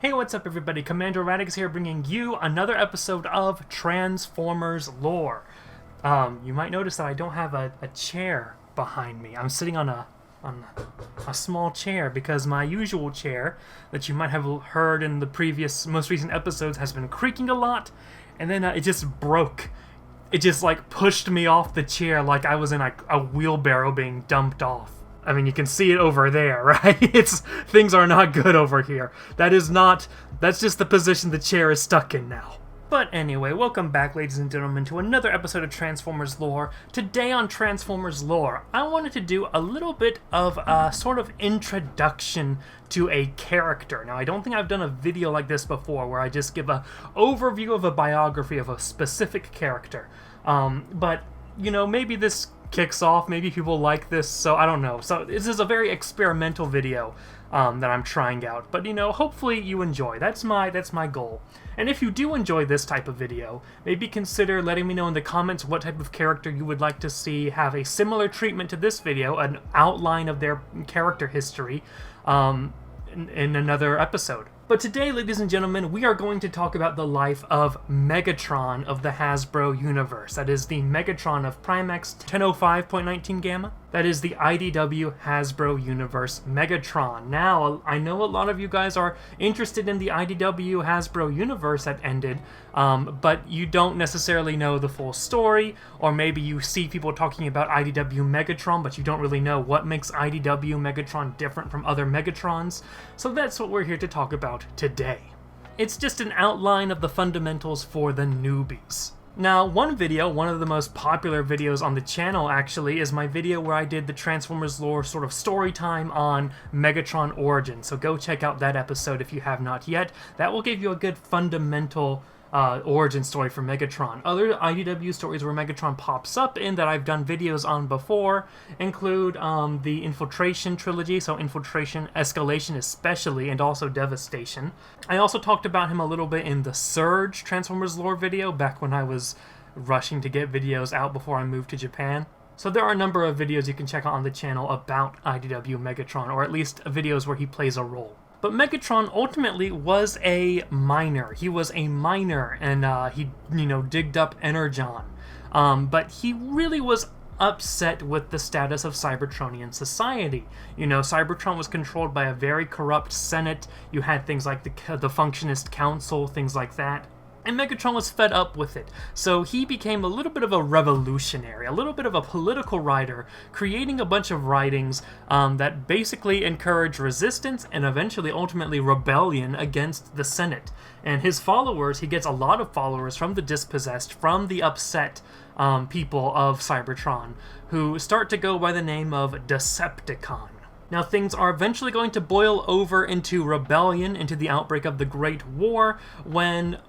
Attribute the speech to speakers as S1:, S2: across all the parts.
S1: Hey, what's up everybody? Commander Radix here bringing you another episode of Transformers Lore. You might notice that I don't have a chair behind me. I'm sitting on a small chair because my usual chair that you might have heard in the most recent episodes has been creaking a lot, and then it just broke. It just pushed me off the chair like I was in a wheelbarrow being dumped off. I mean, you can see it over there, right? Things are not good over here. That's just the position the chair is stuck in now. But anyway, welcome back, ladies and gentlemen, to another episode of Transformers Lore. Today on Transformers Lore, I wanted to do a little bit of a sort of introduction to a character. Now, I don't think I've done a video like this before, where I just give an overview of a biography of a specific character. But, you know, maybe this kicks off, maybe people like this, so I don't know. So this is a very experimental video that I'm trying out, but you know, hopefully you enjoy. That's my goal. And if you do enjoy this type of video, maybe consider letting me know in the comments what type of character you would like to see have a similar treatment to this video, an outline of their character history in another episode. But today, ladies and gentlemen, we are going to talk about the life of Megatron of the Hasbro Universe. That is the Megatron of Primax 1005.19 Gamma. That is the IDW Hasbro Universe Megatron. Now, I know a lot of you guys are interested in the IDW Hasbro Universe that ended, but you don't necessarily know the full story, or maybe you see people talking about IDW Megatron, but you don't really know what makes IDW Megatron different from other Megatrons. So that's what we're here to talk about today. It's just an outline of the fundamentals for the newbies. Now, one of the most popular videos on the channel actually, is my video where I did the Transformers Lore sort of story time on Megatron Origin, so go check out that episode if you have not yet. That will give you a good fundamental origin story for Megatron. Other IDW stories where Megatron pops up in that I've done videos on before include the Infiltration trilogy, so Infiltration, Escalation especially, and also Devastation. I also talked about him a little bit in the Surge Transformers Lore video back when I was rushing to get videos out before I moved to Japan. So there are a number of videos you can check out on the channel about IDW Megatron, or at least videos where he plays a role. But Megatron ultimately was a miner. He was a miner, and he, digged up Energon. But he really was upset with the status of Cybertronian society. Cybertron was controlled by a very corrupt Senate. You had things like the Functionist Council, things like that. And Megatron was fed up with it, so he became a little bit of a revolutionary, a little bit of a political writer, creating a bunch of writings that basically encourage resistance and eventually, ultimately, rebellion against the Senate. And his followers, he gets a lot of followers from the dispossessed, from the upset people of Cybertron, who start to go by the name of Decepticon. Now, things are eventually going to boil over into rebellion, into the outbreak of the Great War, when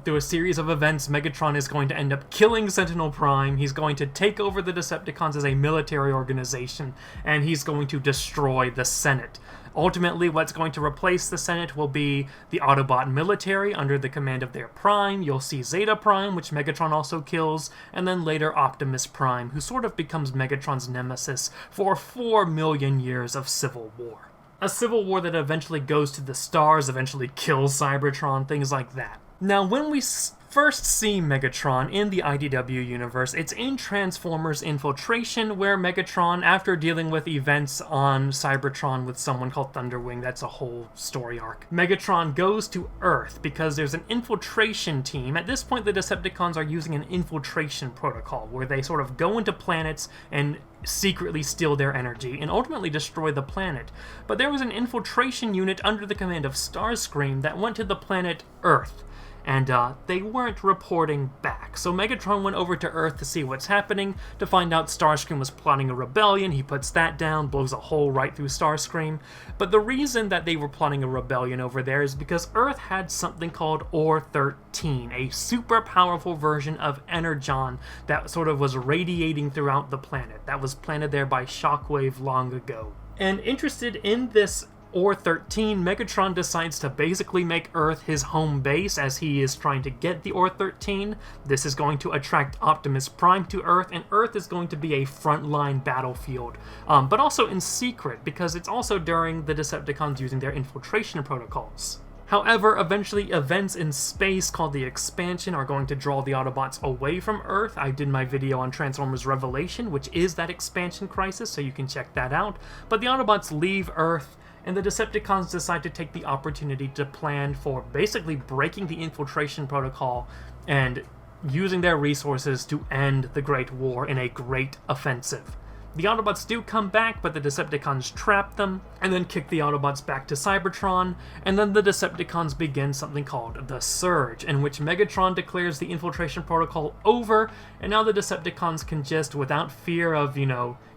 S1: through a series of events, Megatron is going to end up killing Sentinel Prime. He's going to take over the Decepticons as a military organization, and he's going to destroy the Senate. Ultimately, what's going to replace the Senate will be the Autobot military under the command of their Prime. You'll see Zeta Prime, which Megatron also kills, and then later Optimus Prime, who sort of becomes Megatron's nemesis for 4 million years of civil war. A civil war that eventually goes to the stars, eventually kills Cybertron, things like that. Now, when we first see Megatron in the IDW universe, it's in Transformers Infiltration, where Megatron, after dealing with events on Cybertron with someone called Thunderwing, that's a whole story arc, Megatron goes to Earth because there's an infiltration team. At this point, the Decepticons are using an infiltration protocol, where they sort of go into planets and secretly steal their energy and ultimately destroy the planet. But there was an infiltration unit under the command of Starscream that went to the planet Earth, and they weren't reporting back. So Megatron went over to Earth to see what's happening, to find out Starscream was plotting a rebellion. He puts that down, blows a hole right through Starscream. But the reason that they were plotting a rebellion over there is because Earth had something called Or-13, a super powerful version of Energon that sort of was radiating throughout the planet, that was planted there by Shockwave long ago. And interested in this Or-13, Megatron decides to basically make Earth his home base as he is trying to get the Or-13. This is going to attract Optimus Prime to Earth, and Earth is going to be a frontline battlefield, but also in secret, because it's also during the Decepticons using their infiltration protocols. However, eventually events in space called the expansion are going to draw the Autobots away from Earth. I did my video on Transformers Revelation, which is that expansion crisis, so you can check that out. But the Autobots leave Earth, and the Decepticons decide to take the opportunity to plan for basically breaking the infiltration protocol and using their resources to end the Great War in a great offensive. The Autobots do come back, but the Decepticons trap them, and then kick the Autobots back to Cybertron, and then the Decepticons begin something called the Surge, in which Megatron declares the infiltration protocol over, and now the Decepticons can just, without fear of,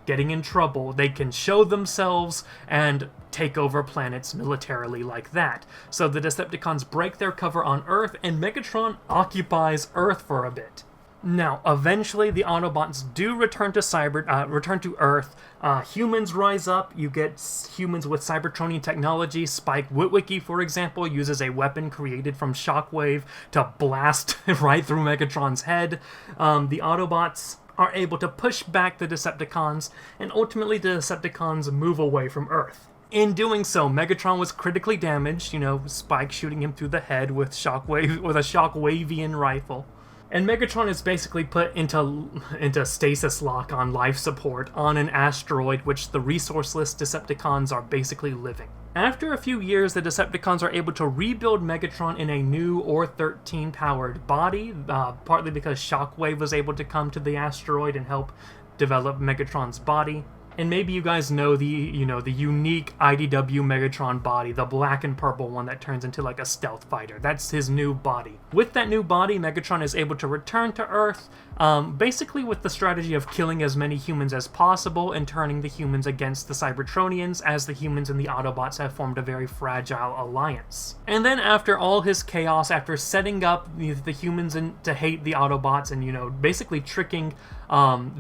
S1: getting in trouble, they can show themselves and take over planets militarily like that. So the Decepticons break their cover on Earth, and Megatron occupies Earth for a bit. Now, eventually, the Autobots do return to Earth. Humans rise up. You get humans with Cybertronian technology. Spike Witwicky, for example, uses a weapon created from Shockwave to blast right through Megatron's head. The Autobots are able to push back the Decepticons, and ultimately the Decepticons move away from Earth. In doing so, Megatron was critically damaged, Spike shooting him through the head with a Shockwavian rifle. And Megatron is basically put into stasis lock on life support on an asteroid which the resourceless Decepticons are basically living. After a few years, the Decepticons are able to rebuild Megatron in a new Or-13 powered body, partly because Shockwave was able to come to the asteroid and help develop Megatron's body. And maybe you guys know the unique IDW Megatron body, the black and purple one that turns into like a stealth fighter. That's his new body. With that new body, Megatron is able to return to Earth, basically with the strategy of killing as many humans as possible and turning the humans against the Cybertronians, as the humans and the Autobots have formed a very fragile alliance. And then after all his chaos, after setting up the humans to hate the Autobots and, basically tricking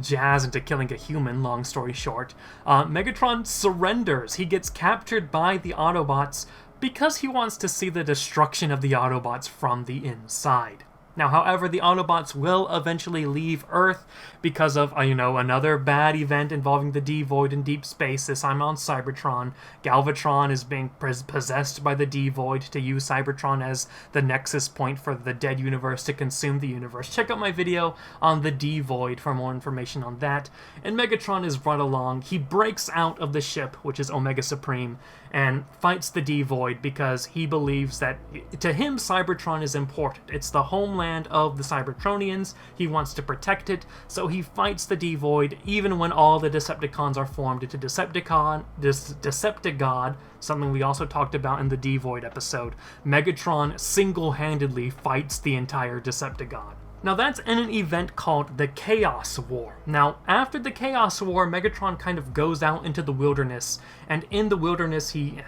S1: Jazz into killing a human, long story short, Megatron surrenders. He gets captured by the Autobots because he wants to see the destruction of the Autobots from the inside. Now, however, the Autobots will eventually leave Earth because of, another bad event involving the D-Void in deep space, this time on Cybertron. Galvatron is being possessed by the D-Void to use Cybertron as the nexus point for the dead universe to consume the universe. Check out my video on the D-Void for more information on that. And Megatron is brought along. He breaks out of the ship, which is Omega Supreme, and fights the D-Void because he believes that, to him, Cybertron is important. It's the homeland of the Cybertronians. He wants to protect it, so he fights the D-Void even when all the Decepticons are formed into Decepticon, something we also talked about in the D-Void episode. Megatron single-handedly fights the entire Decepticon. Now that's in an event called the Chaos War. Now, after the Chaos War, Megatron kind of goes out into the wilderness, and in the wilderness he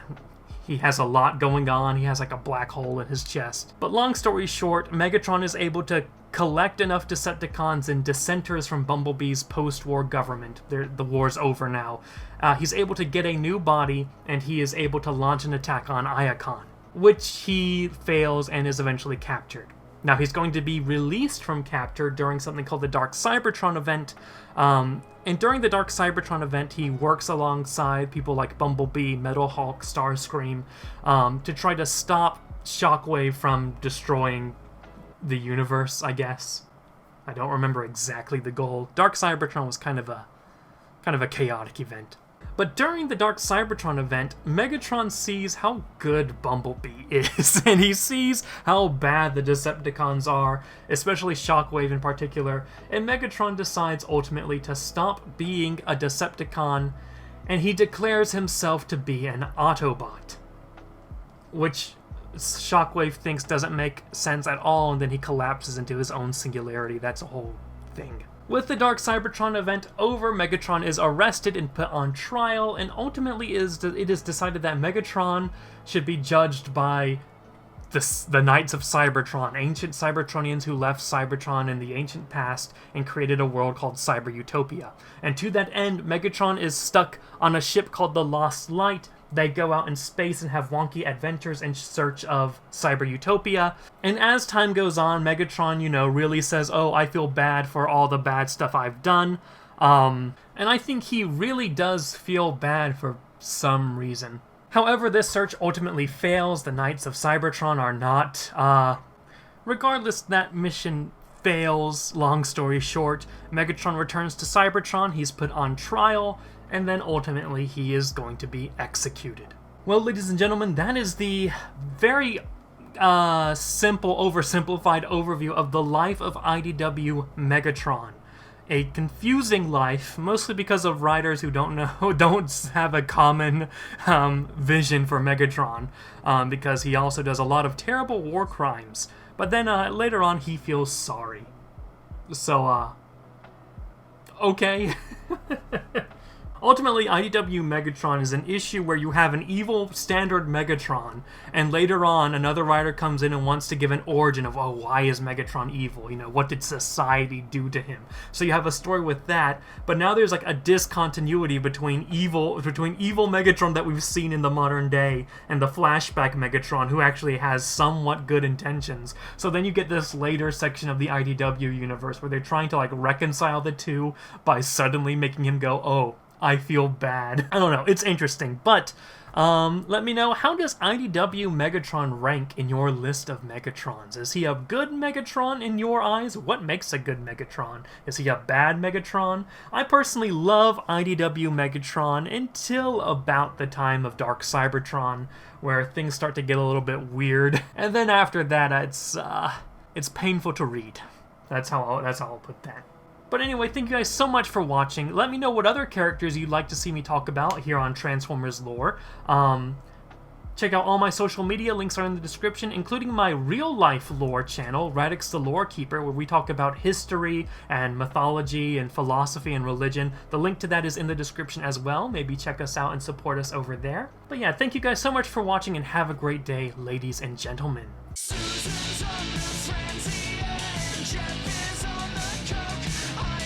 S1: has a lot going on. He has like a black hole in his chest. But long story short, Megatron is able to collect enough Decepticons and dissenters from Bumblebee's post-war government. The war's over now. He's able to get a new body, and he is able to launch an attack on Iacon, which he fails and is eventually captured. Now, he's going to be released from capture during something called the Dark Cybertron event, and during the Dark Cybertron event, he works alongside people like Bumblebee, Metal Hulk, Starscream, to try to stop Shockwave from destroying the universe, I guess. I don't remember exactly the goal. Dark Cybertron was kind of a chaotic event. But during the Dark Cybertron event, Megatron sees how good Bumblebee is, and he sees how bad the Decepticons are, especially Shockwave in particular, and Megatron decides ultimately to stop being a Decepticon, and he declares himself to be an Autobot, which Shockwave thinks doesn't make sense at all, and then he collapses into his own singularity. That's a whole thing. With the Dark Cybertron event over, Megatron is arrested and put on trial, and ultimately it is decided that Megatron should be judged by the Knights of Cybertron, ancient Cybertronians who left Cybertron in the ancient past and created a world called Cyber Utopia. And to that end, Megatron is stuck on a ship called the Lost Light. They go out in space and have wonky adventures in search of Cyber Utopia. And as time goes on, Megatron, really says, oh, I feel bad for all the bad stuff I've done. And I think he really does feel bad for some reason. However, this search ultimately fails. The Knights of Cybertron are not. Regardless, that mission fails. Long story short, Megatron returns to Cybertron, he's put on trial, and then ultimately he is going to be executed. Well, ladies and gentlemen, that is the very simple, oversimplified overview of the life of IDW Megatron. A confusing life, mostly because of writers who don't have a common vision for Megatron, because he also does a lot of terrible war crimes. But then later on, he feels sorry. So, okay. Ultimately, IDW Megatron is an issue where you have an evil standard Megatron, and later on, another writer comes in and wants to give an origin of, oh, why is Megatron evil? You know, what did society do to him? So you have a story with that, but now there's like a discontinuity between evil Megatron that we've seen in the modern day and the flashback Megatron, who actually has somewhat good intentions. So then you get this later section of the IDW universe where they're trying to like reconcile the two by suddenly making him go, oh, I feel bad. I don't know, it's interesting, but let me know, how does IDW Megatron rank in your list of Megatrons? Is he a good Megatron in your eyes? What makes a good Megatron? Is he a bad Megatron? I personally love IDW Megatron until about the time of Dark Cybertron, where things start to get a little bit weird, and then after that, it's painful to read. That's how I'll put that. But anyway, thank you guys so much for watching. Let me know what other characters you'd like to see me talk about here on Transformers Lore. Check out all my social media, links are in the description, including my real-life lore channel, Radix the Lore Keeper, where we talk about history and mythology and philosophy and religion. The link to that is in the description as well. Maybe check us out and support us over there. But yeah, thank you guys so much for watching, and have a great day, ladies and gentlemen.
S2: Susan's on the frenzy and Jeff is on the coke.